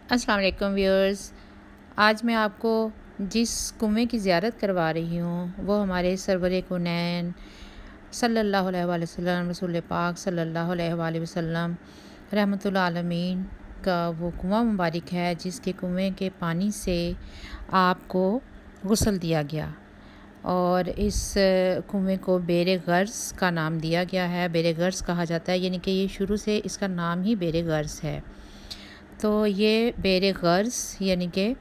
अस्सलाम वालेकुम व्यूअर्स। आज मैं आपको जिस कुएँ की ज़ियारत करवा रही हूँ वो हमारे सरवर कौनैन सल्लल्लाहु अलैहि वसल्लम रसूल पाक सल्लल्लाहु अलैहि वसल्लम रहमतुल आलमीन का वो कुआँ मुबारक है जिसके कुएँ के पानी से आपको गुस्ल दिया गया। और इस कुएँ को बेरे गर्स का नाम दिया गया है। बेरे गर्स कहा जाता है, यानी कि ये शुरू से इसका नाम ही बेरे गर्स है। तो ये बेरे गर्स यानी कि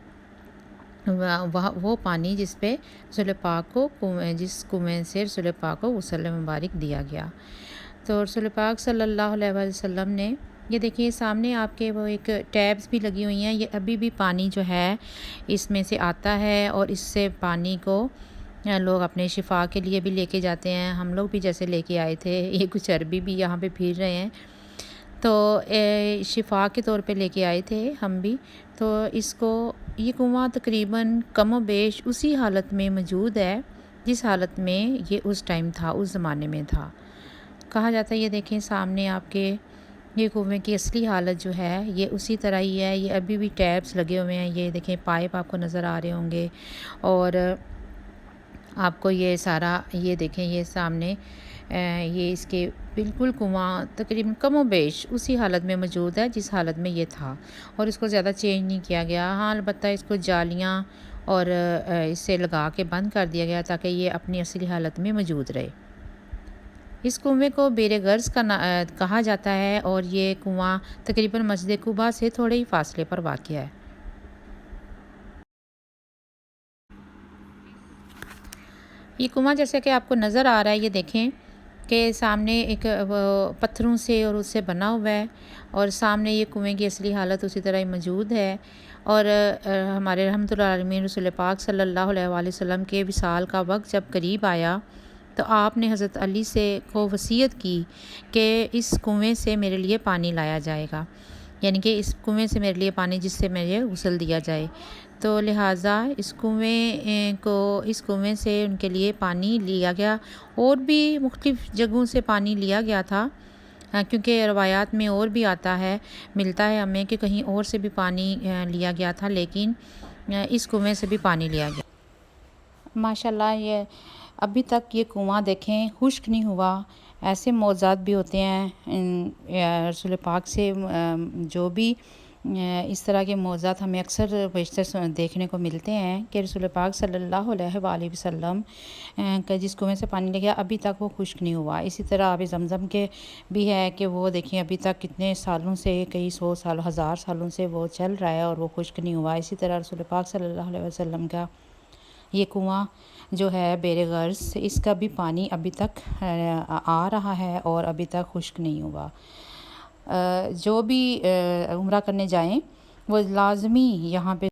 वह वो पानी जिस पे रसूल पाक को जिस कुएँ से रसूल पाक को गुस्ल मुबारक दिया गया। तो रसूल पाक सल्लल्लाहु अलैहि वसल्लम ने ये देखिए सामने आपके वो एक टैब्स भी लगी हुई हैं। ये अभी भी पानी जो है इसमें से आता है और इससे पानी को लोग अपने शिफा के लिए भी लेके जाते हैं। हम लोग भी जैसे लेके आए थे। ये कुछ अरबी भी यहाँ पे फिर रहे हैं, तो शिफा के तौर पे लेके आए थे हम भी। तो इसको ये कुआँ तकरीबन कमो बेश उसी हालत में मौजूद है जिस हालत में ये उस टाइम था, उस ज़माने में था। कहा जाता है ये देखें सामने आपके ये कुएँ की असली हालत जो है ये उसी तरह ही है। ये अभी भी टैप्स लगे हुए हैं। ये देखें पाइप आपको नज़र आ रहे होंगे और आपको ये सारा ये देखें ये सामने ये इसके बिल्कुल कुआँ तकरीबन कमोबेश उसी हालत में मौजूद है जिस हालत में ये था और इसको ज़्यादा चेंज नहीं किया गया। हाँ, अलबत्ता इसको जालियाँ और इससे लगा के बंद कर दिया गया ताकि ये अपनी असली हालत में मौजूद रहे। इस कुएँ को बेरे गर्स का कहा जाता है और ये कुआँ तकरीबन मस्जिद कुबा से थोड़े ही फासले पर वाक़या है। ये कुआँ जैसे कि आपको नज़र आ रहा है, ये देखें कि सामने एक वो पत्थरों से और उससे बना हुआ है और सामने ये कुएँ की असली हालत उसी तरह ही मौजूद है। और हमारे रहमतुल्लाह आलमीन रसूल पाक सल्लल्लाहु अलैहि वसल्लम के विसाल का वक्त जब करीब आया तो आपने हज़रत अली से को वसीयत की कि इस कुएँ से मेरे लिए पानी लाया जाएगा, यानी कि इस कुएँ से मेरे लिए पानी जिससे मुझे गुस्ल दिया जाए। तो लिहाजा इस कुएँ से उनके लिए पानी लिया गया। और भी मुख्तलिफ़ जगहों से पानी लिया गया था, क्योंकि रवायात में और भी आता है, मिलता है हमें कि कहीं और से भी पानी लिया गया था, लेकिन इस कुएँ से भी पानी लिया गया। माशाल्लाह ये अभी तक ये कुआँ देखें खुश्क नहीं हुआ। ऐसे मौज़ात भी होते हैं रसूल पाक से जो भी इस तरह के मौज़ात हमें अक्सर बेशतर देखने को मिलते हैं कि रसूल पाक सल्लल्लाहु अलैहि वसल्लम का जिस कुएँ से पानी लिया अभी तक वो खुश्क नहीं हुआ। इसी तरह आब ज़मज़म के भी है कि वो देखिए अभी तक कितने सालों से, कई 100 साल, 1000 सालों से वो चल रहा है और वो खुश्क नहीं हुआ। इसी तरह रसूल पाक सल्लल्लाहु अलैहि वसल्लम का ये कुआँ जो है बेरे गर्स, इसका भी पानी अभी तक आ रहा है और अभी तक खुश्क नहीं हुआ। जो भी उम्रा करने जाएं वो लाज़मी यहाँ पे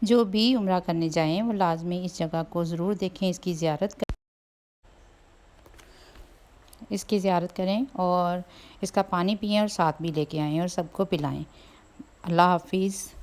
जो भी उम्रा करने जाएं वो लाज़मी इस जगह को ज़रूर देखें, इसकी ज़ियारत करें और इसका पानी पिएं और साथ भी लेके आएँ और सबको पिलाएं। अल्लाह हाफ़िज़।